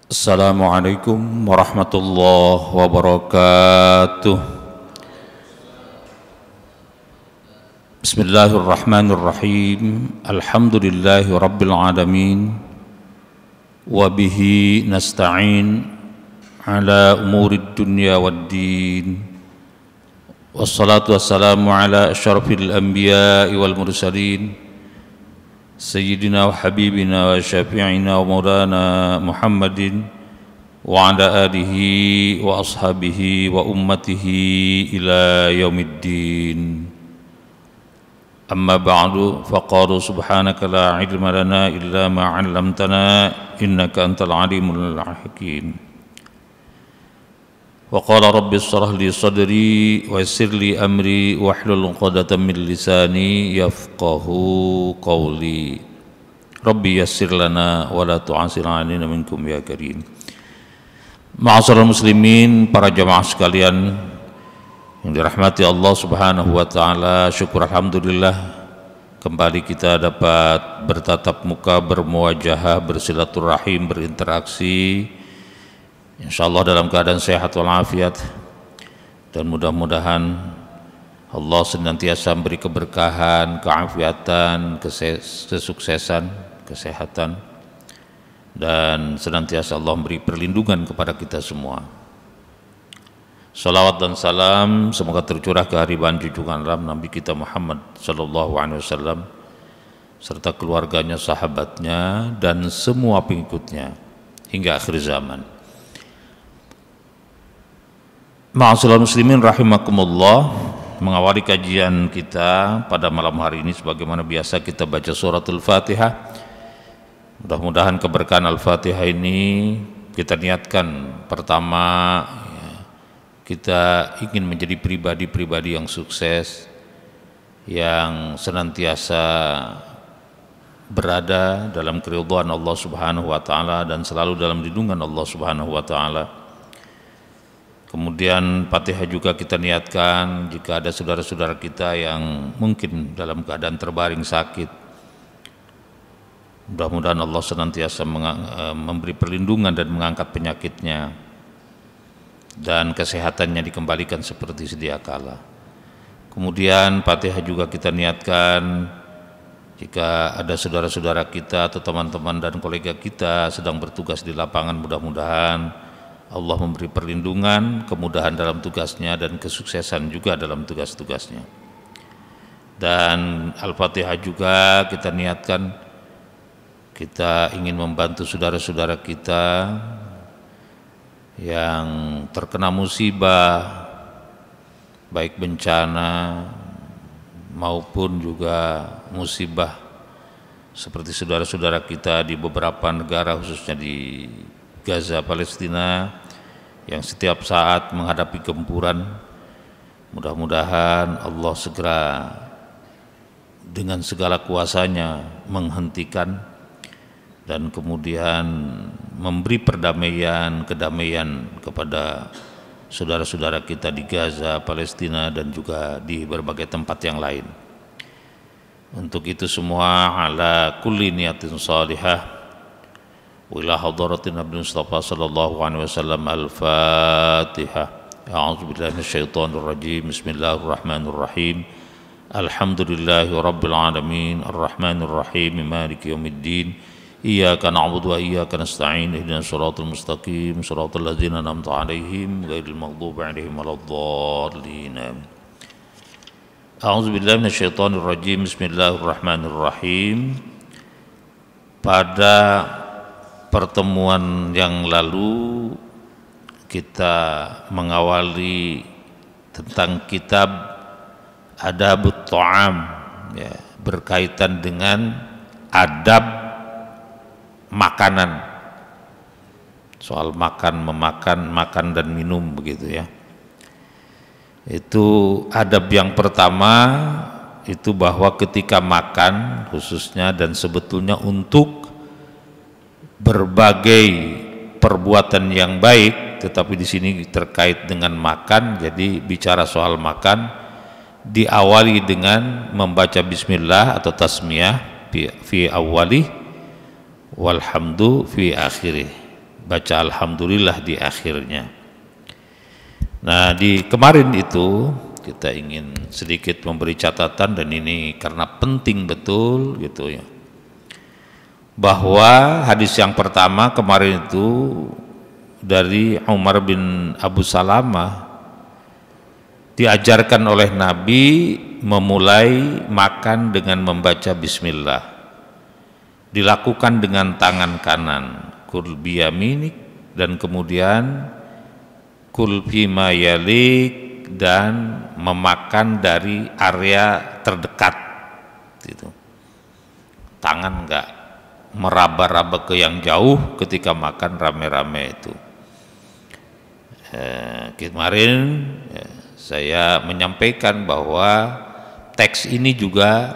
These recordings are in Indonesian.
Assalamualaikum warahmatullahi wabarakatuh. Bismillahirrahmanirrahim. Alhamdulillahi rabbil alamin. Wabihi nasta'in ala umurid dunya waddin. Wassalatu wassalamu ala asyrafil anbiya'i wal mursalin, Sayyidina wa habibina wa syafi'ina wa maulana Muhammadin wa ala alihi wa ashabihi wa ummatihi ila yaumiddin. Amma ba'du, faqalu subhanaka la ilma lana illa ma 'allamtana innaka antal alimul hakim. Wa qala rabbi shrah li sadri wa yassir li amri wahlul 'uqdatam min lisani yafqahu qawli. Rabbi yassir lana wa la tu'assir 'alaina minkum ya karim. Ma'asyiral muslimin, para jamaah sekalian yang dirahmati Allah Subhanahu wa taala, syukur alhamdulillah kembali kita dapat bertatap muka, bermuwajahah, bersilaturahim, berinteraksi insyaallah dalam keadaan sehat walafiat, dan mudah-mudahan Allah senantiasa memberi keberkahan, keafiatan, kesuksesan, kesehatan, dan senantiasa Allah memberi perlindungan kepada kita semua. Salawat dan salam semoga tercurah ke hariban junjungan Nabi kita Muhammad sallallahu alaihi wasallam serta keluarganya, sahabatnya, dan semua pengikutnya hingga akhir zaman. Ma'asyiral muslimin rahimakumullah, mengawali kajian kita pada malam hari ini sebagaimana biasa kita baca suratul Fatihah. Mudah-mudahan keberkahan Al-Fatihah ini kita niatkan pertama kita ingin menjadi pribadi-pribadi yang sukses, yang senantiasa berada dalam keridhaan Allah Subhanahu wa taala dan selalu dalam lindungan Allah Subhanahu wa taala. Kemudian Fatihah juga kita niatkan jika ada saudara-saudara kita yang mungkin dalam keadaan terbaring sakit, mudah-mudahan Allah senantiasa memberi perlindungan dan mengangkat penyakitnya dan kesehatannya dikembalikan seperti sedia kala. Kemudian Fatihah juga kita niatkan jika ada saudara-saudara kita atau teman-teman dan kolega kita sedang bertugas di lapangan, mudah-mudahan Allah memberi perlindungan, kemudahan dalam tugasnya, dan kesuksesan juga dalam tugas-tugasnya. Dan Al-Fatihah juga kita niatkan kita ingin membantu saudara-saudara kita yang terkena musibah, baik bencana maupun juga musibah seperti saudara-saudara kita di beberapa negara, khususnya di Gaza, Palestina, yang setiap saat menghadapi gempuran. Mudah-mudahan Allah segera dengan segala kuasanya menghentikan dan kemudian memberi perdamaian, kedamaian kepada saudara-saudara kita di Gaza, Palestina, dan juga di berbagai tempat yang lain. Untuk itu semua ala kulli niyatin salihah wa ila hadratin Nabi Mustafa sallallahu alaihi wasallam. Al-Fatihah. A'udzu billahi minasyaitonir rajim. Bismillahirrahmanirrahim. Alhamdulillahi rabbil alamin, arrahmanir rahim, maliki yaumiddin. Iyyaka na'budu wa iyyaka nasta'in. Ihdinas siratal mustaqim, siratal ladzina an'amta 'alaihim ghairil maghdubi 'alaihim waladdallin. A'udzu billahi minasyaitonir rajim. Bismillahirrahmanirrahim. Pada pertemuan yang lalu kita mengawali tentang kitab Adabut Ta'am, ya, berkaitan dengan adab makanan, soal makan, memakan, makan dan minum, begitu ya. Itu adab yang pertama, itu bahwa ketika makan khususnya dan sebetulnya untuk berbagai perbuatan yang baik, tetapi di sini terkait dengan makan, jadi bicara soal makan diawali dengan membaca bismillah atau tasmiyah fi awali walhamdu fi akhirih, baca alhamdulillah di akhirnya. Nah, di kemarin itu kita ingin sedikit memberi catatan, dan ini karena penting betul gitu ya, bahwa hadis yang pertama kemarin itu dari Umar bin Abu Salamah, diajarkan oleh Nabi memulai makan dengan membaca bismillah, dilakukan dengan tangan kanan, kul biyaminik, dan kemudian kul bima yalik, dan memakan dari area terdekat gitu. Tangan enggak meraba-raba ke yang jauh ketika makan rame-rame itu. Kemarin saya menyampaikan bahwa teks ini juga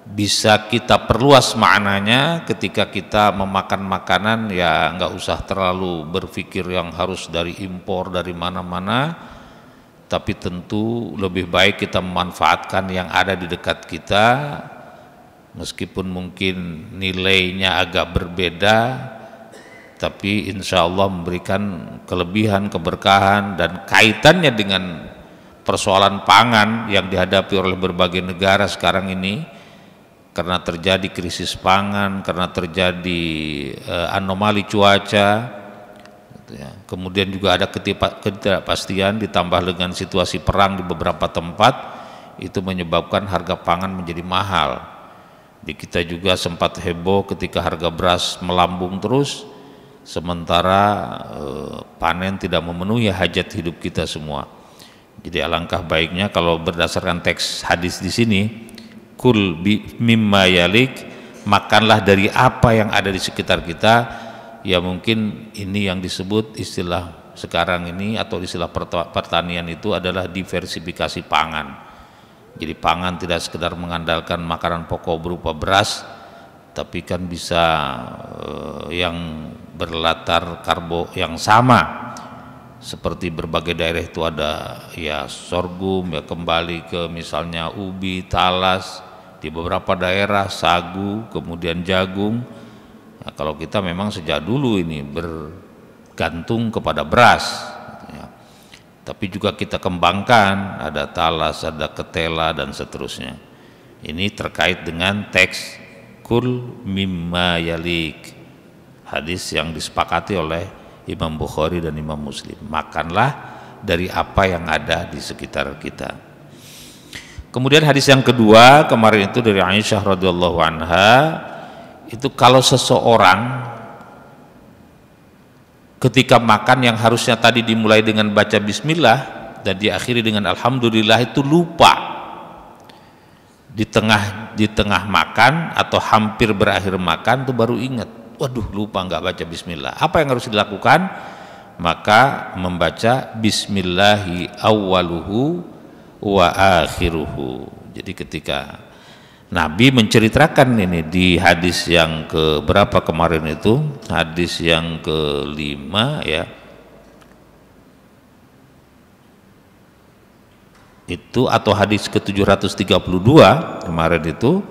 bisa kita perluas maknanya ketika kita memakan makanan, ya nggak usah terlalu berpikir yang harus dari impor dari mana-mana, tapi tentu lebih baik kita memanfaatkan yang ada di dekat kita, meskipun mungkin nilainya agak berbeda, tapi insya Allah memberikan kelebihan, keberkahan, dan kaitannya dengan persoalan pangan yang dihadapi oleh berbagai negara sekarang ini, karena terjadi krisis pangan, karena terjadi anomali cuaca, kemudian juga ada ketidakpastian ditambah dengan situasi perang di beberapa tempat, itu menyebabkan harga pangan menjadi mahal. Di kita juga sempat heboh ketika harga beras melambung terus, sementara panen tidak memenuhi hajat hidup kita semua. Jadi alangkah baiknya kalau berdasarkan teks hadis di sini, kul mimma yalik, makanlah dari apa yang ada di sekitar kita. Ya mungkin ini yang disebut istilah sekarang ini, atau istilah pertanian itu adalah diversifikasi pangan. Jadi pangan tidak sekedar mengandalkan makanan pokok berupa beras, tapi kan bisa yang berlatar karbo yang sama, seperti berbagai daerah itu ada ya sorghum, ya kembali ke misalnya ubi, talas, di beberapa daerah sagu, kemudian jagung. Nah, kalau kita memang sejak dulu ini bergantung kepada beras ya. Tapi juga kita kembangkan, ada talas, ada ketela, dan seterusnya. Ini terkait dengan teks kul mimma yalik, hadis yang disepakati oleh Imam Bukhari dan Imam Muslim. Makanlah dari apa yang ada di sekitar kita. Kemudian hadis yang kedua kemarin itu dari Aisyah radhiyallahu anha, itu kalau seseorang ketika makan yang harusnya tadi dimulai dengan baca bismillah dan diakhiri dengan alhamdulillah, itu lupa di tengah makan atau hampir berakhir makan, itu baru ingat, waduh lupa nggak baca bismillah. Apa yang harus dilakukan? Maka membaca bismillahi awwaluhu wa akhiruhu. Jadi ketika Nabi menceritakan ini di hadis yang ke berapa kemarin itu, hadis yang ke-5 ya, itu atau hadis ke-732 kemarin itu,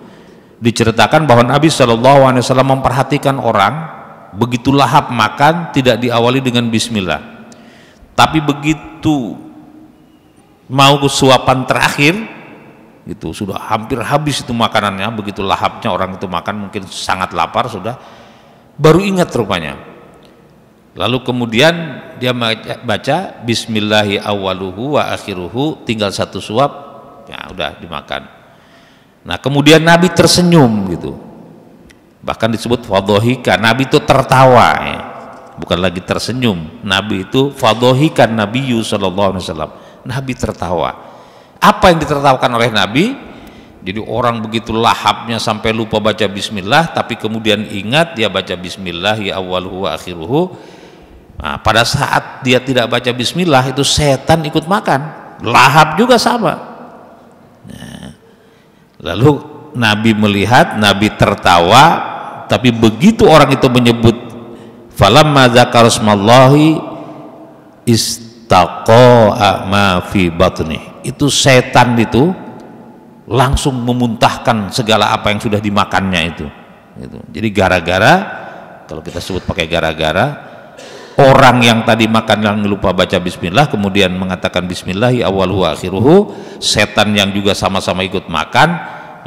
diceritakan bahwa Nabi SAW memperhatikan orang begitu lahap makan tidak diawali dengan bismillah, tapi begitu mau suapan terakhir itu sudah hampir habis itu makanannya, begitu lahapnya orang itu makan, mungkin sangat lapar sudah, baru ingat rupanya. Lalu kemudian dia baca bismillahi awwaluhu wa akhiruhu, tinggal satu suap ya udah dimakan. Nah kemudian Nabi tersenyum gitu, bahkan disebut fadhohika, Nabi itu tertawa ya. Bukan lagi tersenyum, Nabi itu fadhohikan Nabiyyu sallallahu alaihi wasallam, Nabi tertawa. Apa yang ditertawakan oleh Nabi? Jadi orang begitu lahapnya sampai lupa baca bismillah, tapi kemudian ingat dia baca bismillah ya awwaluhu wa akhiruhu. Nah, pada saat dia tidak baca bismillah, itu setan ikut makan, lahap juga sama. Nah, lalu Nabi melihat, Nabi tertawa, tapi begitu orang itu menyebut falamma dzakara smallahi istaqa'a ma fi batni, itu setan itu langsung memuntahkan segala apa yang sudah dimakannya itu. Jadi gara-gara, kalau kita sebut pakai gara-gara, orang yang tadi makan yang lupa baca bismillah kemudian mengatakan bismillahi awwaluhu akhiruhu, setan yang juga sama-sama ikut makan,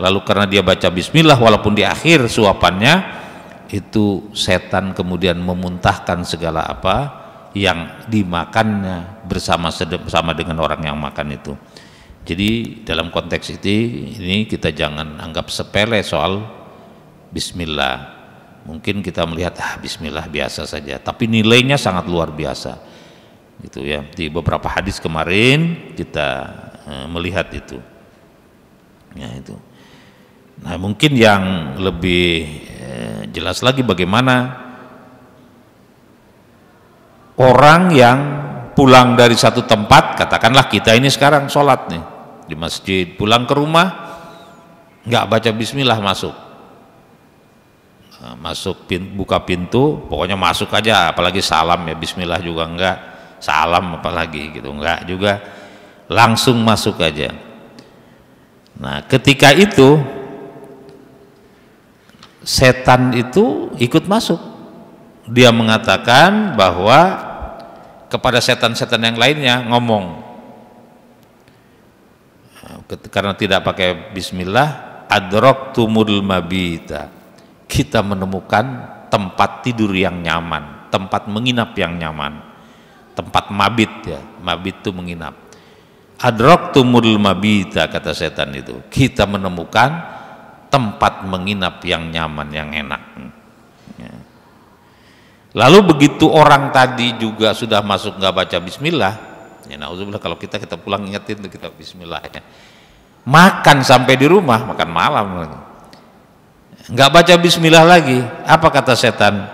lalu karena dia baca bismillah walaupun di akhir suapannya, itu setan kemudian memuntahkan segala apa yang dimakannya bersama dengan orang yang makan itu. Jadi dalam konteks ini kita jangan anggap sepele soal bismillah. Mungkin kita melihat bismillah biasa saja, tapi nilainya sangat luar biasa. Gitu ya. Di beberapa hadis kemarin kita melihat itu. Ya itu. Nah, mungkin yang lebih jelas lagi bagaimana orang yang pulang dari satu tempat, katakanlah kita ini sekarang sholat nih di masjid, pulang ke rumah nggak baca bismillah buka pintu, pokoknya masuk aja, apalagi salam ya, bismillah juga enggak, salam apalagi gitu enggak juga, langsung masuk aja. Nah, ketika itu setan itu ikut masuk, dia mengatakan bahwa kepada setan-setan yang lainnya ngomong, karena tidak pakai bismillah, adraktumul mabita, kita menemukan tempat tidur yang nyaman, tempat menginap yang nyaman, tempat mabit ya, mabit itu menginap. Adraktumul mabita, kata setan itu, kita menemukan tempat menginap yang nyaman, yang enak. Ya. Lalu begitu orang tadi juga sudah masuk nggak baca bismillah, ya nauzubillah, kalau kita pulang ingetin tuh kita bismillah ya. Makan sampai di rumah, makan malam lagi, nggak baca bismillah lagi, apa kata setan?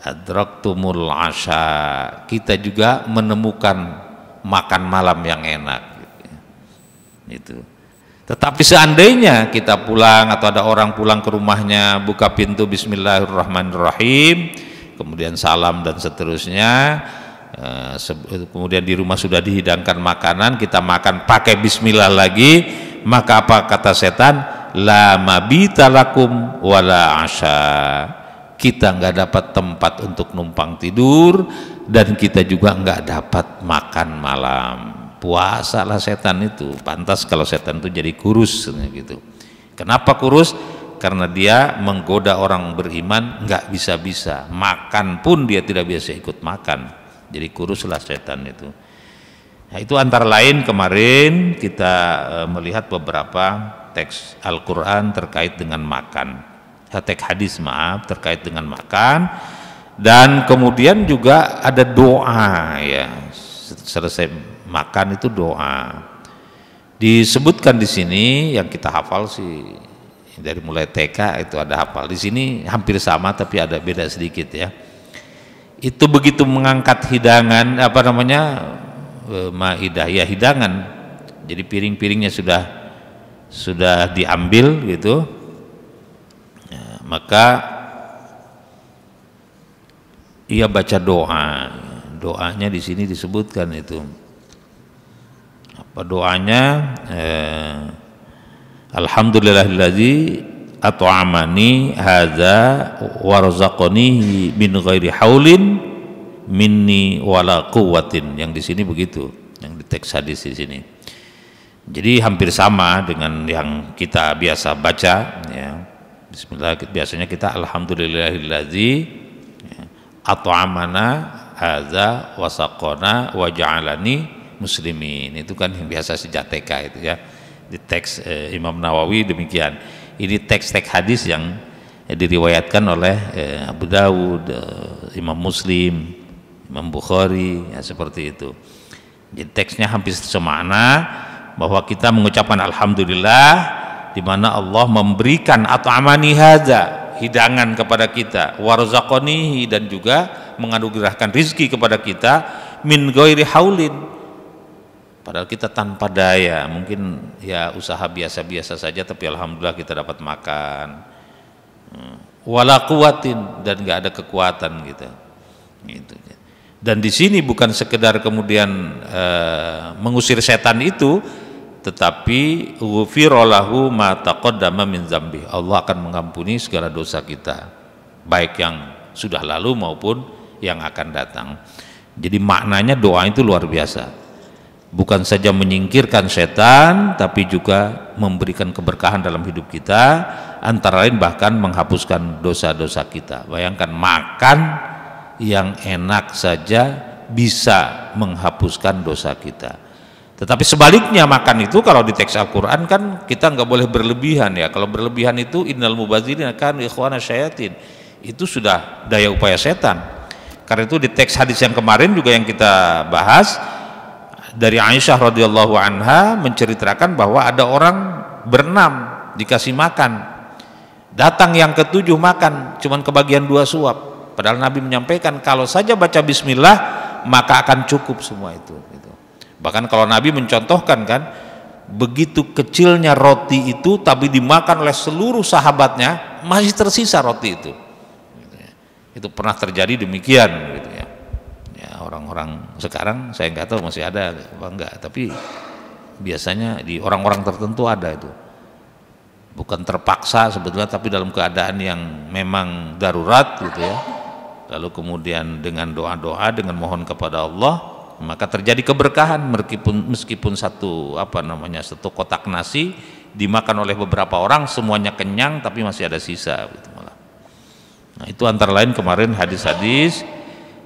Adraktumul asya, kita juga menemukan makan malam yang enak gitu. Tetapi seandainya kita pulang atau ada orang pulang ke rumahnya, buka pintu bismillahirrahmanirrahim, kemudian salam dan seterusnya, kemudian di rumah sudah dihidangkan makanan, kita makan pakai bismillah lagi, maka apa kata setan? La mabita lakum wala asya, kita nggak dapat tempat untuk numpang tidur dan kita juga nggak dapat makan malam. Puasalah setan itu, pantas kalau setan itu jadi kurus gitu. Kenapa kurus? Karena dia menggoda orang beriman, nggak bisa-bisa makan pun dia tidak biasa ikut makan, jadi kuruslah setan itu. Nah, itu antara lain kemarin kita melihat beberapa teks Al-Quran terkait dengan makan, teks hadis terkait dengan makan, dan kemudian juga ada doa ya, selesai makan itu doa. Disebutkan di sini yang kita hafal sih dari mulai TK itu ada hafal, di sini hampir sama tapi ada beda sedikit ya. Itu begitu mengangkat hidangan maidah ya, hidangan, jadi piring-piringnya sudah diambil gitu ya, maka ia baca doanya di sini disebutkan itu apa doanya, alhamdulillahilladzi at'amani hadza warzaqani min ghairi haulin minni wala quwwatin, yang di sini begitu, yang di teks hadis di sini. Jadi hampir sama dengan yang kita biasa baca ya. Bismillah, biasanya kita alhamdulillahilladzi ya, at'amana hadza wasaqana wa ja'alani muslimin. Itu kan yang biasa sejak TK itu ya. Di teks Imam Nawawi demikian. Ini teks-teks hadis yang diriwayatkan oleh Abu Dawud, Imam Muslim, Imam Bukhari ya, seperti itu. Jadi teksnya hampir semakna, bahwa kita mengucapkan alhamdulillah di mana Allah memberikan at'amani hadza, hidangan kepada kita, warzaqanihi, dan juga menganugerahkan rizki kepada kita, min ghairi haulin, padahal kita tanpa daya, mungkin ya usaha biasa-biasa saja tapi alhamdulillah kita dapat makan, wala quwwatin, dan nggak ada kekuatan gitu. Dan di sini bukan sekedar kemudian mengusir setan itu, tetapi ghufira lahu ma taqaddama min dzambi, Allah akan mengampuni segala dosa kita, baik yang sudah lalu maupun yang akan datang. Jadi maknanya doa itu luar biasa, bukan saja menyingkirkan setan tapi juga memberikan keberkahan dalam hidup kita, antara lain bahkan menghapuskan dosa-dosa kita. Bayangkan makan yang enak saja bisa menghapuskan dosa kita. Tetapi sebaliknya makan itu kalau di teks Al-Quran kan kita nggak boleh berlebihan ya. Kalau berlebihan itu innal mubadzirina kanu ikhwana syayatin, itu sudah daya upaya setan. Karena itu di teks hadis yang kemarin juga yang kita bahas dari Aisyah radhiyallahu anha menceritakan bahwa ada orang berenam dikasih makan, datang yang ketujuh makan cuman kebagian 2 suap, padahal Nabi menyampaikan kalau saja baca bismillah maka akan cukup semua itu gitu. Bahkan kalau Nabi mencontohkan kan, begitu kecilnya roti itu tapi dimakan oleh seluruh sahabatnya masih tersisa roti itu. Itu pernah terjadi demikian gitu ya. Ya orang-orang sekarang saya nggak tahu masih ada apa enggak, tapi biasanya di orang-orang tertentu ada itu. Bukan terpaksa sebetulnya tapi dalam keadaan yang memang darurat gitu ya. Lalu kemudian dengan doa-doa, dengan mohon kepada Allah, maka terjadi keberkahan meskipun satu kotak nasi dimakan oleh beberapa orang semuanya kenyang tapi masih ada sisa gitu malah. Nah, itu antara lain kemarin hadis-hadis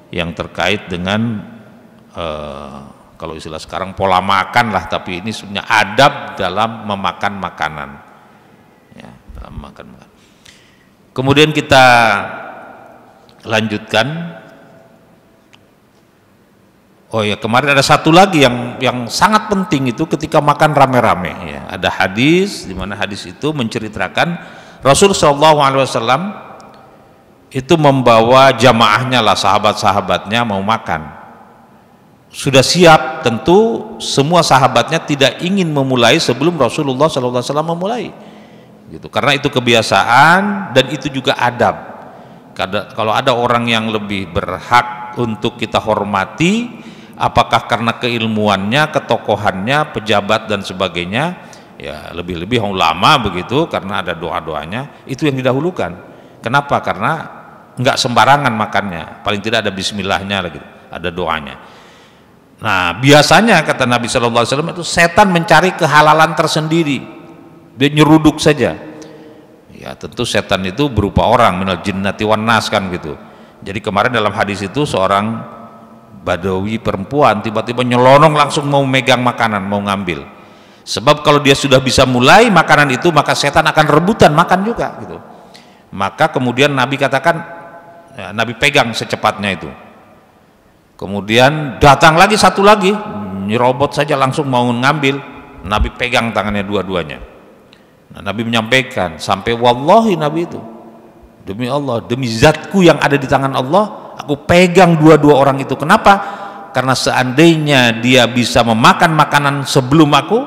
yang terkait dengan kalau istilah sekarang pola makan lah, tapi ini sebenarnya adab dalam memakan makanan ya, dalam makan. Kemudian kita lanjutkan. Oh ya, kemarin ada satu lagi yang sangat penting itu ketika makan rame-rame ya. Ada hadis di mana hadis itu menceritakan Rasul SAW itu membawa jamaahnya lah, sahabat-sahabatnya mau makan. Sudah siap, tentu semua sahabatnya tidak ingin memulai sebelum Rasulullah SAW memulai. Gitu. Karena itu kebiasaan dan itu juga adab. Kalau ada orang yang lebih berhak untuk kita hormati, apakah karena keilmuannya, ketokohannya, pejabat dan sebagainya, ya lebih-lebih ulama begitu, karena ada doa-doanya, itu yang didahulukan. Kenapa? Karena nggak sembarangan makannya, paling tidak ada bismillahnya lagi, ada doanya. Nah biasanya kata Nabi SAW itu setan mencari kehalalan tersendiri, dia nyeruduk saja. Ya tentu setan itu berupa orang, minal jinnati wan nas kan gitu. Jadi kemarin dalam hadis itu seorang Badawi perempuan tiba-tiba nyelonong langsung mau megang makanan, mau ngambil. Sebab kalau dia sudah bisa mulai makanan itu maka setan akan rebutan makan juga gitu. Maka kemudian Nabi katakan, ya, Nabi pegang secepatnya itu. Kemudian datang lagi satu lagi, nyerobot saja langsung mau ngambil. Nabi pegang tangannya dua-duanya. Nah, Nabi menyampaikan sampai wallahi Nabi itu, demi Allah, demi zatku yang ada di tangan Allah, aku pegang dua-dua orang itu. Kenapa? Karena seandainya dia bisa memakan makanan sebelum aku,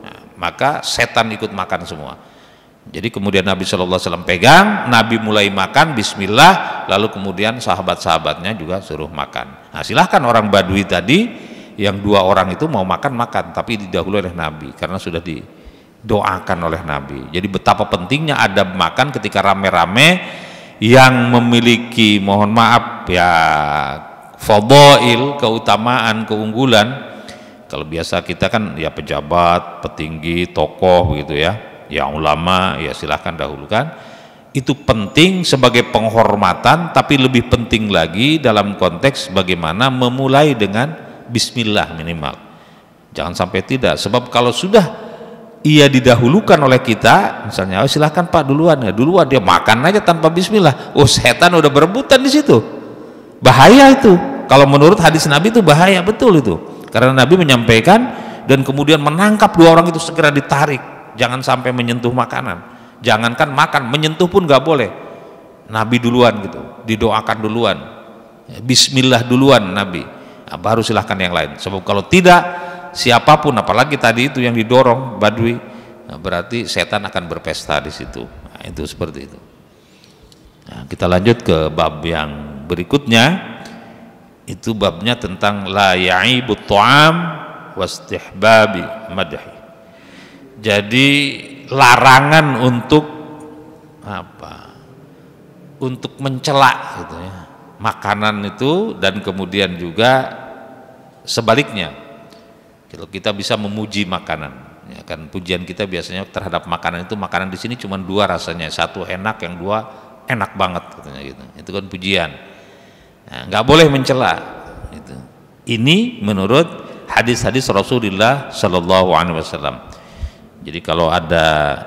nah, maka setan ikut makan semua. Jadi kemudian Nabi SAW pegang, Nabi mulai makan, bismillah, lalu kemudian sahabat-sahabatnya juga suruh makan. Nah silahkan orang Badui tadi, yang dua orang itu mau makan, tapi didahului oleh Nabi, karena sudah didoakan oleh Nabi. Jadi betapa pentingnya adab makan ketika rame-rame, yang memiliki mohon maaf ya fadhail, keutamaan, keunggulan. Kalau biasa kita kan ya pejabat, petinggi, tokoh begitu ya, ya ulama, ya silahkan dahulukan. Itu penting sebagai penghormatan, tapi lebih penting lagi dalam konteks bagaimana memulai dengan bismillah minimal. Jangan sampai tidak, sebab kalau sudah ia didahulukan oleh kita, misalnya oh silahkan Pak duluan, ya duluan dia makan aja tanpa bismillah, oh setan udah berebutan di situ. Bahaya itu. Kalau menurut hadis Nabi itu bahaya betul itu. Karena Nabi menyampaikan dan kemudian menangkap dua orang itu segera ditarik, jangan sampai menyentuh makanan. Jangankan makan, menyentuh pun nggak boleh. Nabi duluan gitu, didoakan duluan, bismillah duluan Nabi, nah, baru silahkan yang lain. Sebab kalau tidak, siapapun, apalagi tadi itu yang didorong Badui, nah, berarti setan akan berpesta di situ. Nah, itu seperti itu. Nah, kita lanjut ke bab yang berikutnya. Itu babnya tentang la ya'ibut ta'am wastihbabi madhi. Jadi larangan untuk apa? Untuk mencela gitu ya. makanan itu, dan kemudian juga sebaliknya. Kalau kita bisa memuji makanan, ya kan, pujian kita biasanya terhadap makanan itu, makanan di sini cuma dua rasanya, satu enak, yang dua enak banget katanya gitu. Itu kan pujian. Nah, nggak boleh mencela. Gitu. Ini menurut hadis-hadis Rasulullah Shallallahu Alaihi Wasallam. Jadi kalau ada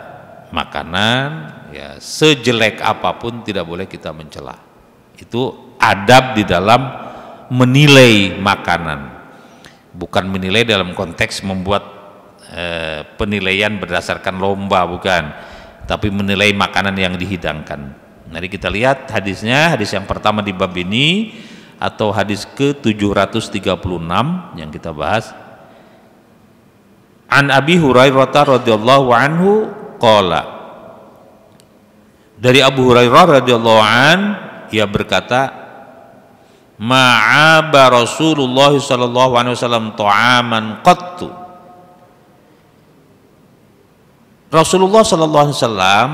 makanan, ya sejelek apapun tidak boleh kita mencela. Itu adab di dalam menilai makanan, bukan menilai dalam konteks membuat penilaian berdasarkan lomba, bukan, tapi menilai makanan yang dihidangkan. Mari kita lihat hadisnya. Hadis yang pertama di bab ini, atau hadis ke-736 yang kita bahas. An Abi Hurairah radhiyallahu anhu qala, dari Abu Hurairah radhiyallahu an, ia berkata, ma'aba Rasulullah sallallahu alaihi wasallam ta'aman qattu. Rasulullah sallallahu alaihi wasallam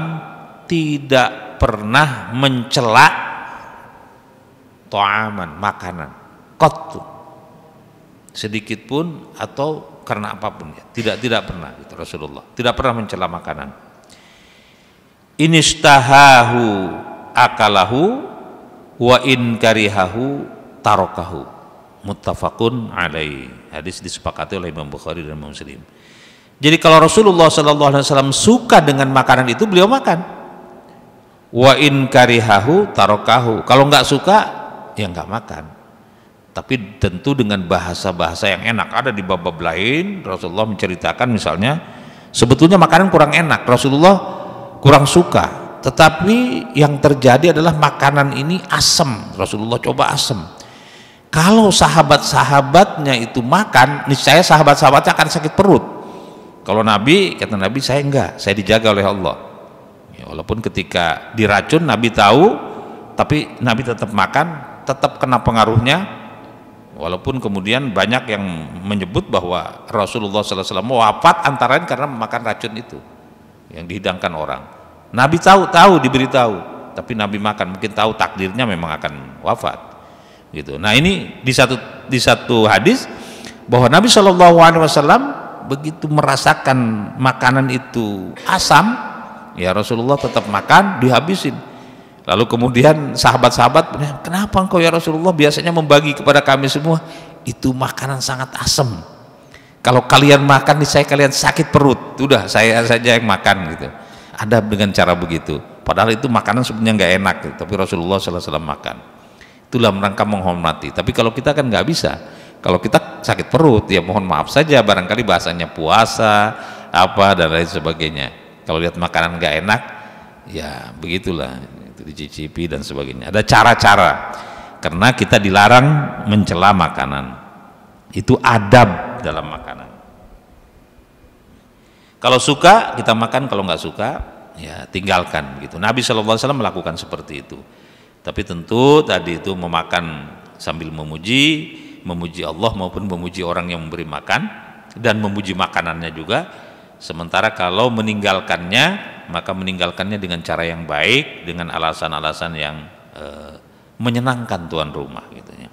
tidak pernah mencela ta'aman, makanan, qattu, sedikit pun atau karena apapun, ya. Tidak pernah gitu. Rasulullah tidak pernah mencela makanan. Inistahahu akalahu wa in karihahu tarokahu, muttafaqun alaih. Hadis disepakati oleh Imam Bukhari dan Muslim. Jadi kalau Rasulullah sallallahu alaihi wasallam suka dengan makanan itu, beliau makan. Wa in karihahu tarokahu, kalau nggak suka ya nggak makan. Tapi tentu dengan bahasa-bahasa yang enak. Ada di bab-bab lain Rasulullah menceritakan, misalnya sebetulnya makanan kurang enak, Rasulullah kurang suka, tetapi yang terjadi adalah makanan ini asam, Rasulullah coba asam. Kalau sahabat-sahabatnya itu makan, niscaya sahabat-sahabatnya akan sakit perut. Kalau Nabi, kata Nabi, saya enggak, saya dijaga oleh Allah. Ya, walaupun ketika diracun Nabi tahu, tapi Nabi tetap makan, tetap kena pengaruhnya. Walaupun kemudian banyak yang menyebut bahwa Rasulullah SAW wafat antara lain karena memakan racun itu yang dihidangkan orang. Nabi tahu diberitahu, tapi Nabi makan, mungkin tahu takdirnya memang akan wafat gitu. Nah, ini di satu hadis bahwa Nabi SAW begitu merasakan makanan itu asam, ya Rasulullah tetap makan, dihabisin. Lalu kemudian sahabat-sahabat, kenapa engkau ya Rasulullah biasanya membagi kepada kami semua? Itu makanan sangat asam. Kalau kalian makan, saya kalian sakit perut. Udah, saya saja yang makan gitu. Ada dengan cara begitu. Padahal itu makanan sebenarnya nggak enak, gitu. Tapi Rasulullah SAW makan. Itulah rangka menghormati. Tapi kalau kita kan nggak bisa. Kalau kita sakit perut, ya mohon maaf saja. Barangkali bahasanya puasa, apa dan lain sebagainya. Kalau lihat makanan nggak enak, ya begitulah. Dicicipi dan sebagainya. Ada cara-cara, karena kita dilarang mencela makanan. Itu adab dalam makanan. Kalau suka kita makan, kalau nggak suka ya tinggalkan gitu. Nabi SAW melakukan seperti itu. Tapi tentu tadi itu memakan sambil memuji Allah maupun memuji orang yang memberi makan, dan memuji makanannya juga. Sementara kalau meninggalkannya, maka meninggalkannya dengan cara yang baik, dengan alasan-alasan yang menyenangkan tuan rumah gitu ya.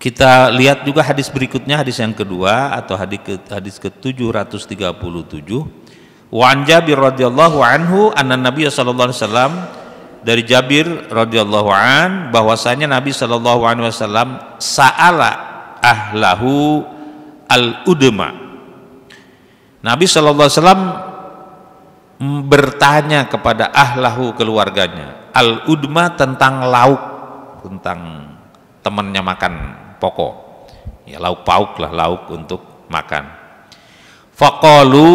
Kita lihat juga hadis berikutnya, hadis yang kedua atau hadis ke-737. Wa an Jabir radhiyallahu anhu anna Nabiy sallallahu alaihi wasallam, dari Jabir radhiyallahu an bahwasanya Nabi sallallahu alaihi wasallam sa'ala ahlahu al-udma. Nabi sallallahu alaihi wasallam bertanya kepada ahlahu, keluarganya, al-udma tentang lauk, tentang temannya makan pokok. Ya, lauk pauk lah, lauk untuk makan. Faqalu,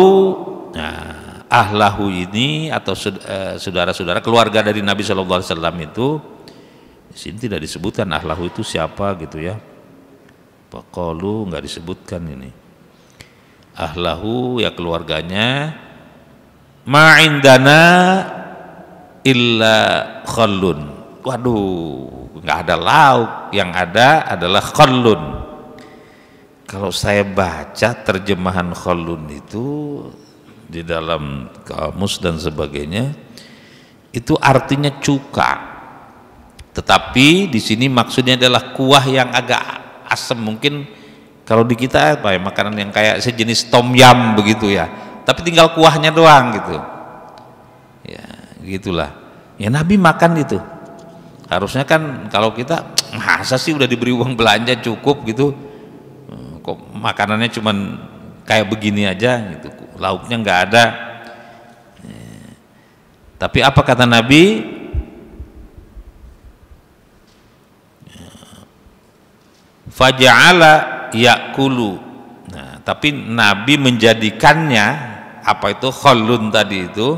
nah, ahlahu ini atau saudara-saudara keluarga dari Nabi sallallahu alaihi wasallam itu, di sini tidak disebutkan ahlahu itu siapa gitu ya. Faqalu nggak disebutkan ini. Ahlahu ya keluarganya, ma indana illa khallun. Waduh, nggak ada lauk, yang ada adalah khallun. Kalau saya baca terjemahan khallun itu di dalam kamus dan sebagainya, itu artinya cuka. Tetapi di sini maksudnya adalah kuah yang agak asam. Mungkin kalau di kita apa ya, makanan yang kayak sejenis tom yum begitu ya. Tapi tinggal kuahnya doang gitu. Ya, gitulah. Ya Nabi makan itu. Harusnya kan kalau kita masa sih udah diberi uang belanja cukup gitu. Kok makanannya cuman kayak begini aja gitu. Lauknya nggak ada. Tapi apa kata Nabi? Faja'ala ya'kulu. Nah, tapi Nabi menjadikannya apa itu khallun tadi itu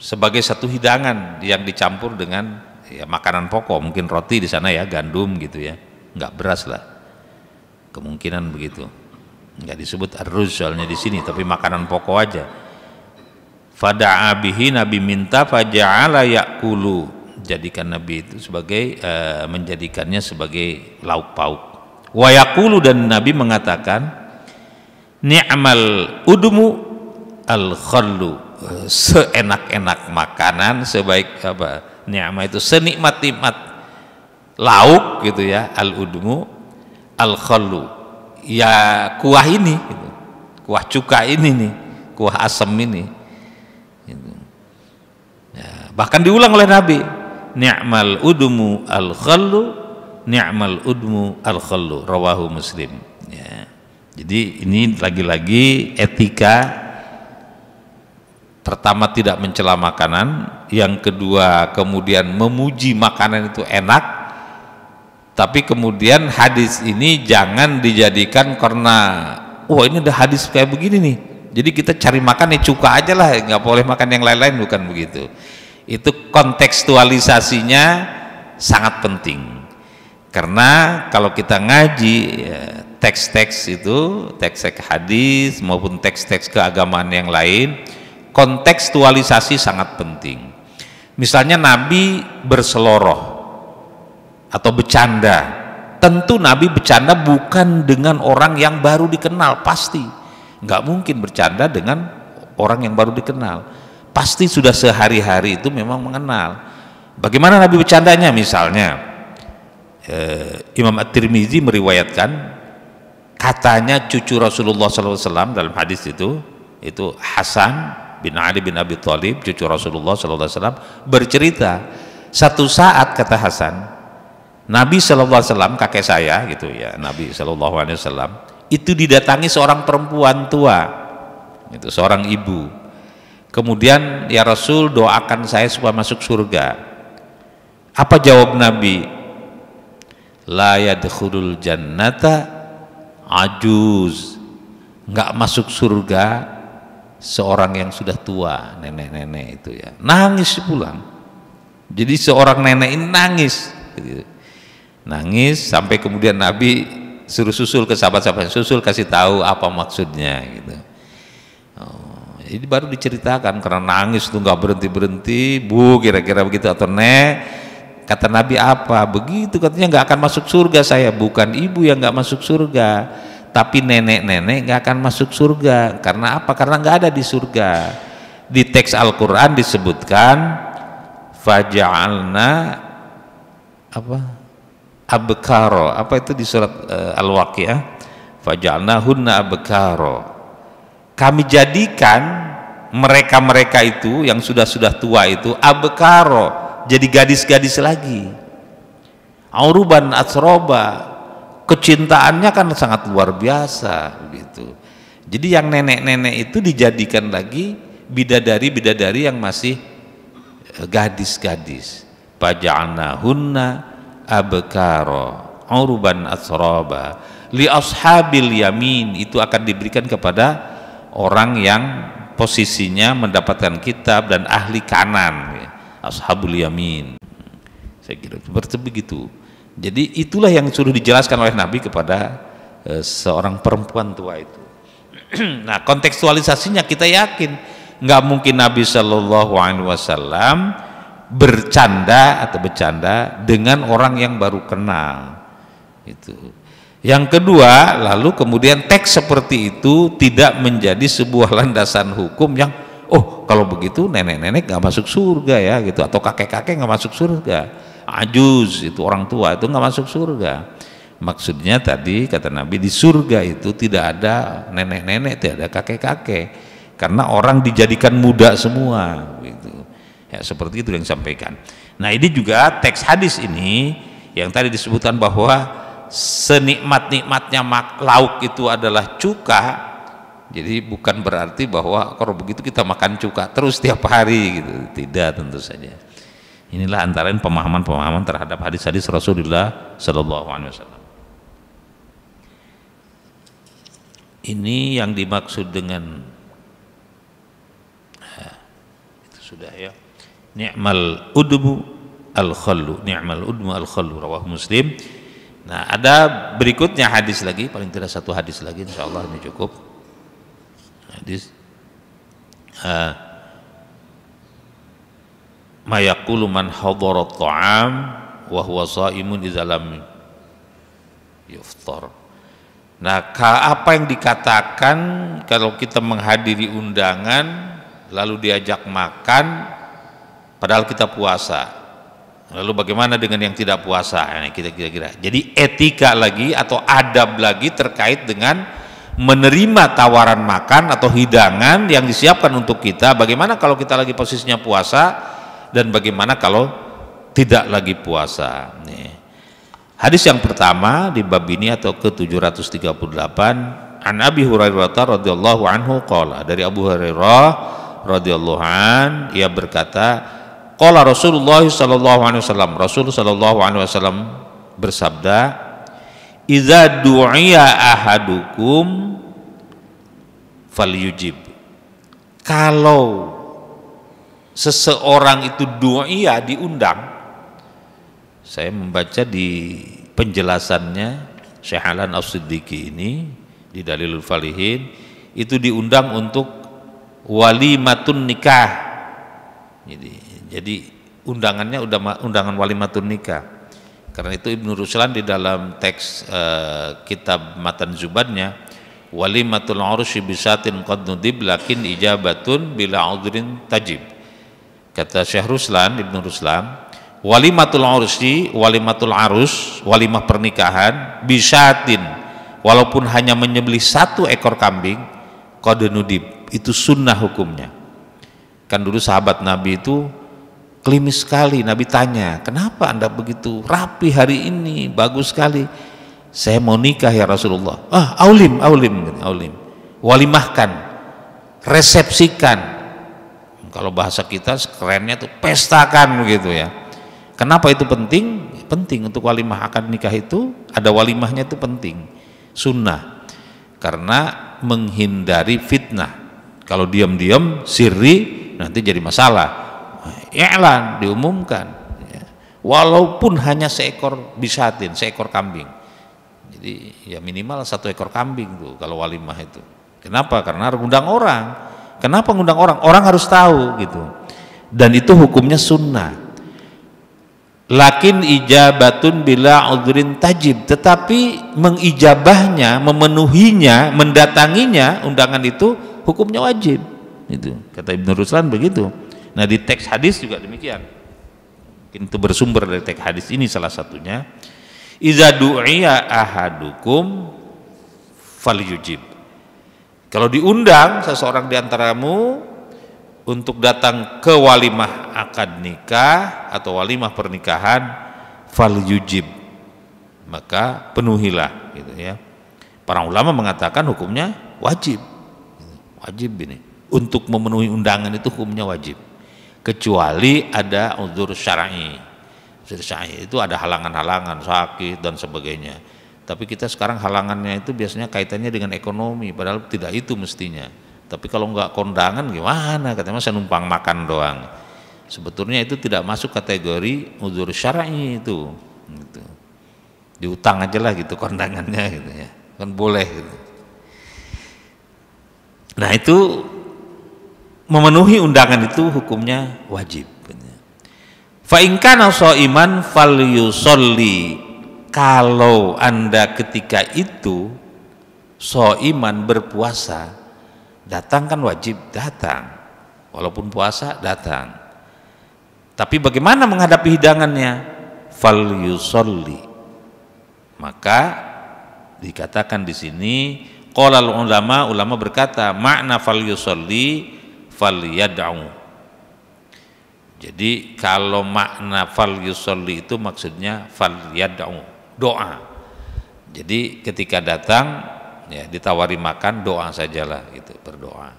sebagai satu hidangan yang dicampur dengan ya makanan pokok, mungkin roti di sana ya, gandum gitu ya, nggak beras lah, kemungkinan begitu. Nggak disebut arruz soalnya di sini, tapi makanan pokok aja. Fada'a bihi, Nabi minta, faja'ala ya'kulu, jadikan Nabi itu sebagai menjadikannya sebagai lauk pauk. Wa yaqulu, dan Nabi mengatakan ni'mal udmu al khallu, seenak-enak makanan, sebaik apa, ni'ma itu senikmat-nikmat lauk gitu ya, al udmu al khallu, ya kuah ini gitu. Kuah cuka ini nih, kuah asam ini gitu. Ya, bahkan diulang oleh Nabi, ni'mal udmu al khallu, ni'mal udmu al khallu, rawahu Muslim ya. Jadi ini lagi-lagi etika. Pertama, tidak mencela makanan. Yang kedua, kemudian memuji makanan itu enak. Tapi kemudian hadis ini jangan dijadikan karena wah ini ada hadis kayak begini nih, jadi kita cari makan ya cuka aja lah, nggak boleh makan yang lain-lain, bukan begitu. Itu kontekstualisasinya sangat penting. Karena kalau kita ngaji ya, teks-teks itu, teks-teks hadis maupun teks-teks keagamaan yang lain, kontekstualisasi sangat penting. Misalnya Nabi berseloroh atau bercanda, tentu Nabi bercanda bukan dengan orang yang baru dikenal, pasti nggak mungkin bercanda dengan orang yang baru dikenal, pasti sudah sehari-hari itu memang mengenal. Bagaimana Nabi bercandanya? Misalnya Imam At-Tirmizi meriwayatkan, katanya cucu Rasulullah SAW dalam hadis itu Hasan bin Ali bin Abi Thalib, cucu Rasulullah SAW, bercerita satu saat, kata Hasan, Nabi SAW, kakek saya gitu ya, Nabi SAW itu didatangi seorang perempuan tua, itu seorang ibu. Kemudian, ya Rasul, doakan saya supaya masuk surga. Apa jawab Nabi? La yadkhulul jannata ajuz, nggak masuk surga seorang yang sudah tua, nenek-nenek itu ya. Nangis pulang. Jadi seorang nenek ini nangis gitu. Nangis sampai kemudian Nabi suruh susul ke sahabat-sahabat, susul kasih tahu apa maksudnya gitu. Jadi baru diceritakan, karena nangis tuh nggak berhenti-berhenti, Bu, kira-kira begitu, atau Nek, kata Nabi apa? Begitu, katanya nggak akan masuk surga saya. Bukan ibu yang nggak masuk surga, tapi nenek-nenek nggak akan masuk surga. Karena apa? Karena nggak ada di surga. Di teks Al-Quran disebutkan faja'alna apa? Abkaro. Apa itu di surat Al-Waqi'ah? Faja'alna hunna abkaro. Kami jadikan mereka-mereka itu yang sudah tua itu abkaro, jadi gadis-gadis lagi. Auruban atsroba, kecintaannya kan sangat luar biasa gitu. Jadi yang nenek-nenek itu dijadikan lagi bidadari-bidadari yang masih gadis-gadis. Faja'alnahunna abkaro auruban atsroba li ashabil yamin, itu akan diberikan kepada orang yang posisinya mendapatkan kitab dan ahli kanan ya. Ashabul yamin, saya kira seperti begitu. Jadi itulah yang sudah dijelaskan oleh Nabi kepada seorang perempuan tua itu. Nah, kontekstualisasinya kita yakin nggak mungkin Nabi Shallallahu Alaihi Wasallam bercanda dengan orang yang baru kenal itu. Yang kedua, lalu kemudian teks seperti itu tidak menjadi sebuah landasan hukum yang oh kalau begitu nenek-nenek nggak masuk surga ya gitu, atau kakek-kakek nggak masuk surga, ajuz itu orang tua itu nggak masuk surga. Maksudnya tadi kata Nabi, di surga itu tidak ada nenek-nenek, tidak ada kakek-kakek, karena orang dijadikan muda semua gitu. Ya seperti itu yang disampaikan. Nah ini juga teks hadis ini yang tadi disebutkan bahwa senikmat-nikmatnya lauk itu adalah cuka. Jadi bukan berarti bahwa kalau begitu kita makan cuka terus tiap hari gitu. Tidak, tentu saja. Inilah antara pemahaman-pemahaman terhadap hadis-hadis Rasulullah Sallallahu Alaihi Wasallam. Ini yang dimaksud dengan itu sudah ya. Ni'mal udmu al-khallu, ni'mal udmu al-khallu, rawahu Muslim. Nah, ada berikutnya hadis lagi, paling tidak satu hadis lagi, insyaallah ini cukup. Hadis ma yaqulu man hadara at-ta'am wa huwa shaimun idza lam yuftar. Nah, apa yang dikatakan kalau kita menghadiri undangan lalu diajak makan padahal kita puasa? Lalu bagaimana dengan yang tidak puasa? Nah, kita kira-kira. Jadi etika lagi atau adab lagi terkait dengan menerima tawaran makan atau hidangan yang disiapkan untuk kita. Bagaimana kalau kita lagi posisinya puasa dan bagaimana kalau tidak lagi puasa? Nih. Hadis yang pertama di bab ini atau ke-738, an Abi Hurairah radhiyallahu anhu qala, dari Abu Hurairah radhiyallahu an, ia berkata, qala Rasulullah sallallahu alaihi wasallam, Rasul sallallahu alaihi wasallam bersabda, idza du'iya ahadukum falyujib. Kalau seseorang itu du'iya, diundang. Saya membaca di penjelasannya Syekh Alan As-Siddiqi ini di Dalilul Falihin, itu diundang untuk walimatun nikah. Jadi undangannya undangan walimatun nikah. Karena itu Ibnu Ruslan di dalam teks kitab Matan Zubannya, walimatul urusy bisatin qad nudib lakin ijabatun bila udhrin tajib. Kata Syekh Ruslan, Ibnu Ruslan, walimatul urusy, walimatul arus, walimah pernikahan, bisatin, walaupun hanya menyembelih 1 ekor kambing, qad nudib, itu sunnah hukumnya. Kan dulu sahabat Nabi itu klimis sekali. Nabi tanya, kenapa anda begitu rapi hari ini, bagus sekali? Saya mau nikah ya Rasulullah. Aulim, walimahkan, resepsikan. Kalau bahasa kita kerennya tuh pestakan begitu ya. Kenapa itu penting? Penting untuk walimah akad nikah itu, ada walimahnya itu penting, sunnah, karena menghindari fitnah. Kalau diam-diam sirri nanti jadi masalah. I'lan, diumumkan ya. Walaupun hanya seekor bisatin, seekor kambing. Jadi ya minimal 1 ekor kambing tuh kalau walimah itu. Kenapa? Karena ngundang orang. Kenapa ngundang orang? Orang harus tahu gitu. Dan itu hukumnya sunnah. Lakin ijabatun bila udhrin tajib, tetapi mengijabahnya, memenuhinya, mendatanginya undangan itu hukumnya wajib. Itu kata Ibnu Ruslan begitu. Nah di teks hadis juga demikian. Mungkin itu bersumber dari teks hadis ini salah satunya. Iza du'iya ahadukum falyujib. Kalau diundang seseorang di antaramu untuk datang ke walimah akad nikah atau walimah pernikahan, falyujib, maka penuhilah gitu ya. Para ulama mengatakan hukumnya wajib. Wajib ini. Untuk memenuhi undangan itu hukumnya wajib. Kecuali ada uzur syar'i. Uzur syar'i itu ada halangan-halangan, sakit dan sebagainya. Tapi kita sekarang halangannya itu biasanya kaitannya dengan ekonomi, padahal tidak itu mestinya. Tapi kalau nggak kondangan gimana? Katanya saya numpang makan doang. Sebetulnya itu tidak masuk kategori uzur syar'i itu. Gitu. Diutang aja lah gitu kondangannya gitu ya. Kan boleh gitu. Nah itu memenuhi undangan itu hukumnya wajib. Fa in kana shaiman falyusolli. Kalau anda ketika itu shaiman berpuasa, datang kan wajib datang. walaupun puasa datang. Tapi bagaimana menghadapi hidangannya? Fal yusolli. Maka dikatakan di sini, qolal ulama berkata, makna fal yusolli fal yad'u. Jadi kalau makna fal yusolli itu maksudnya fal yad'u, doa. Jadi ketika datang ya ditawari makan, doa sajalah gitu, berdoa.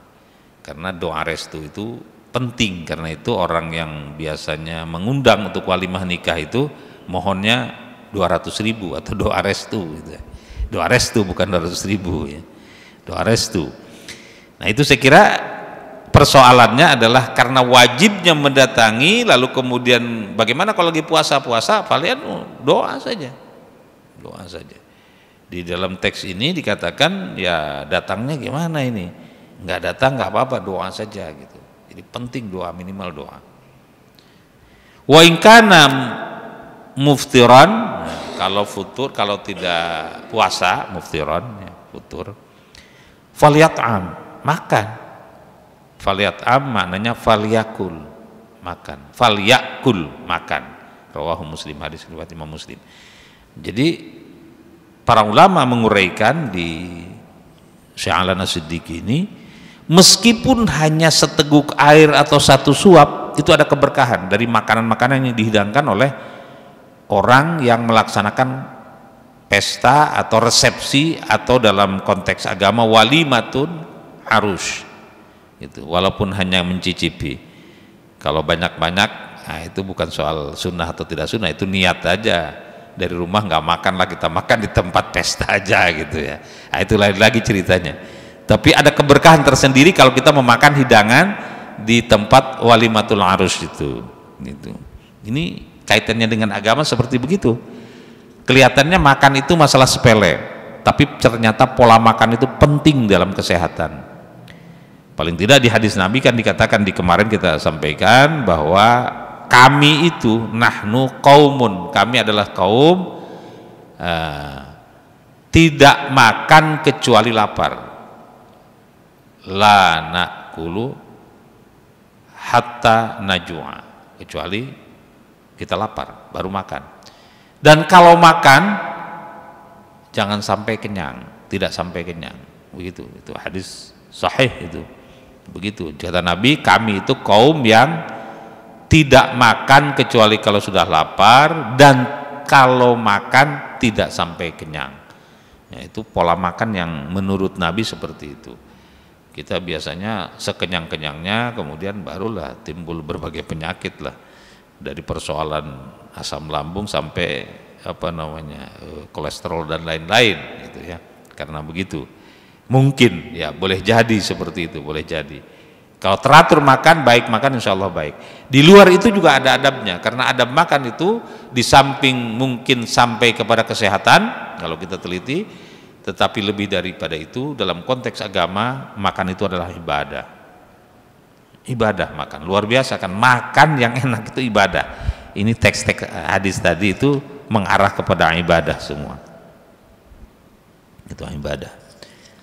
Karena doa restu itu penting, karena itu orang yang biasanya mengundang untuk walimah nikah itu mohonnya 200.000 atau doa restu gitu. Doa restu bukan 200.000 ya. Doa restu. Nah, itu saya kira persoalannya adalah karena wajibnya mendatangi, lalu kemudian bagaimana kalau lagi puasa kalian doa saja. Doa saja. Di dalam teks ini dikatakan ya datangnya gimana ini? Enggak datang enggak apa-apa, doa saja gitu. Jadi penting doa, minimal doa. Wa in kana muftiran, kalau futur, kalau tidak puasa muftiran ya, futur. Falyat'am, makan. Falyat'am maknanya falyakul, makan. Falyakul, makan. Rawahu Muslim, hadis riwayat Imam Muslim. Jadi para ulama menguraikan di Syekh Alana Siddiqi ini, meskipun hanya seteguk air atau satu suap, itu ada keberkahan dari makanan-makanan yang dihidangkan oleh orang yang melaksanakan pesta atau resepsi, atau dalam konteks agama walimatun arus. Itu walaupun hanya mencicipi. Kalau banyak-banyak, nah itu bukan soal sunnah atau tidak sunnah, itu niat aja. Dari rumah nggak makan lah, kita makan di tempat pesta aja gitu ya. Nah, itu lain lagi ceritanya. Tapi ada keberkahan tersendiri kalau kita memakan hidangan di tempat walimatul arus itu. Gitu. Ini kaitannya dengan agama seperti begitu. Kelihatannya makan itu masalah sepele, tapi ternyata pola makan itu penting dalam kesehatan. Paling tidak di hadis Nabi kan dikatakan, di kemarin kita sampaikan bahwa kami itu nahnu qaumun, kami adalah kaum tidak makan kecuali lapar. La na'kulu hatta najua, kecuali kita lapar baru makan. Dan kalau makan jangan sampai kenyang, tidak sampai kenyang. Begitu, itu hadis sahih itu. Begitu kata Nabi, kami itu kaum yang tidak makan kecuali kalau sudah lapar, dan kalau makan tidak sampai kenyang. Ya, itu pola makan yang menurut Nabi seperti itu. Kita biasanya sekenyang-kenyangnya, kemudian barulah timbul berbagai penyakit lah, dari persoalan asam lambung sampai kolesterol dan lain-lain gitu ya. Karena begitu. Mungkin ya boleh jadi seperti itu, boleh jadi. Kalau teratur makan, baik makan insya Allah baik. Di luar itu juga ada adabnya, karena adab makan itu di samping mungkin sampai kepada kesehatan kalau kita teliti, tetapi lebih daripada itu dalam konteks agama, makan itu adalah ibadah. Ibadah makan, luar biasa kan, makan yang enak itu ibadah. Ini teks-teks hadis tadi itu mengarah kepada ibadah semua. Itu ibadah.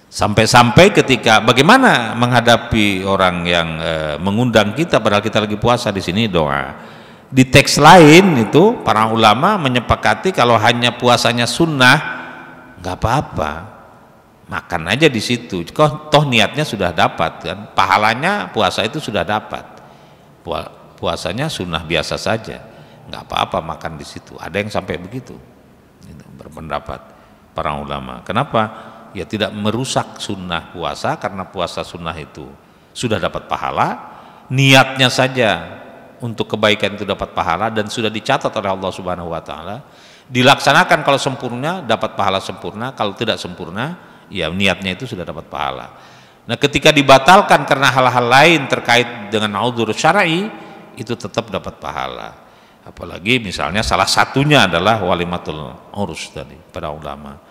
Sampai-sampai ketika bagaimana menghadapi orang yang mengundang kita padahal kita lagi puasa, di sini doa. Di teks lain itu para ulama menyepakati kalau hanya puasanya sunnah nggak apa-apa, makan aja di situ. Toh niatnya sudah dapat kan, pahalanya puasa itu sudah dapat. Puasanya sunnah biasa saja, nggak apa-apa makan di situ. Ada yang sampai begitu, gitu, berpendapat para ulama. Kenapa? Ya tidak merusak sunnah puasa, karena puasa sunnah itu sudah dapat pahala, niatnya saja untuk kebaikan itu dapat pahala dan sudah dicatat oleh Allah Subhanahu wa taala. Dilaksanakan kalau sempurna dapat pahala sempurna, kalau tidak sempurna ya niatnya itu sudah dapat pahala. Nah, ketika dibatalkan karena hal-hal lain terkait dengan udzur syar'i, itu tetap dapat pahala. Apalagi misalnya salah satunya adalah walimatul urus tadi para ulama.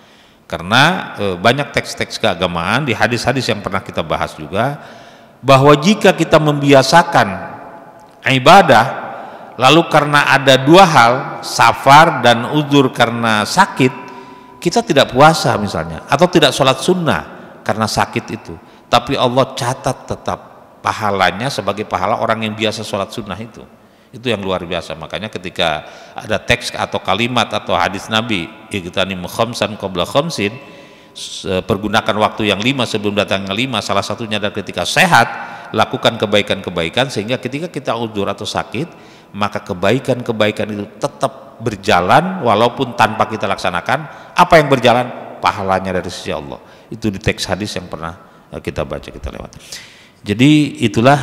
Karena banyak teks-teks keagamaan di hadis-hadis yang pernah kita bahas juga, bahwa jika kita membiasakan ibadah lalu karena ada dua hal, safar dan udzur karena sakit, kita tidak puasa misalnya, atau tidak sholat sunnah karena sakit itu, tapi Allah catat tetap pahalanya sebagai pahala orang yang biasa sholat sunnah itu yang luar biasa. Makanya ketika ada teks atau kalimat atau hadis Nabi, igtanim khamsan qabla khamsin, pergunakan waktu yang 5 sebelum datangnya 5, salah satunya adalah ketika sehat, lakukan kebaikan-kebaikan, sehingga ketika kita udzur atau sakit, maka kebaikan-kebaikan itu tetap berjalan walaupun tanpa kita laksanakan. Apa yang berjalan? Pahalanya dari sisi Allah. Itu di teks hadis yang pernah kita baca, kita lewat. Jadi itulah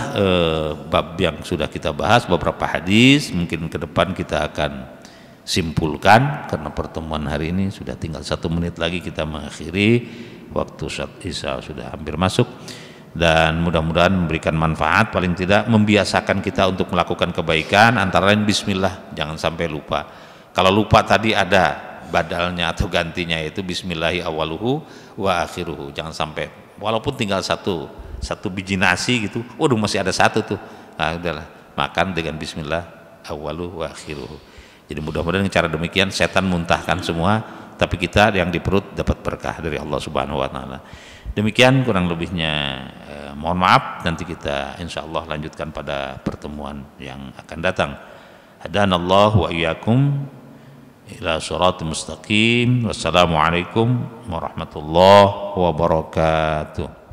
bab yang sudah kita bahas, beberapa hadis. Mungkin ke depan kita akan simpulkan, karena pertemuan hari ini sudah tinggal 1 menit lagi kita mengakhiri, waktu saat Isya sudah hampir masuk. Dan mudah-mudahan memberikan manfaat, paling tidak membiasakan kita untuk melakukan kebaikan, antara lain bismillah, jangan sampai lupa. Kalau lupa tadi ada badalnya atau gantinya, yaitu bismillahi awaluhu wa akhiruhu. Jangan sampai, walaupun tinggal satu biji nasi gitu, waduh masih ada satu tuh, nah udahlah, makan dengan bismillah awaluhu wa akhiruhu. Jadi mudah-mudahan cara demikian setan muntahkan semua, tapi kita yang di perut dapat berkah dari Allah Subhanahu wa taala. Demikian kurang lebihnya, mohon maaf, nanti kita insyaallah lanjutkan pada pertemuan yang akan datang. Hadanallahu wa iyyakum ila shiratal mustaqim. Wassalamualaikum warahmatullahi wabarakatuh.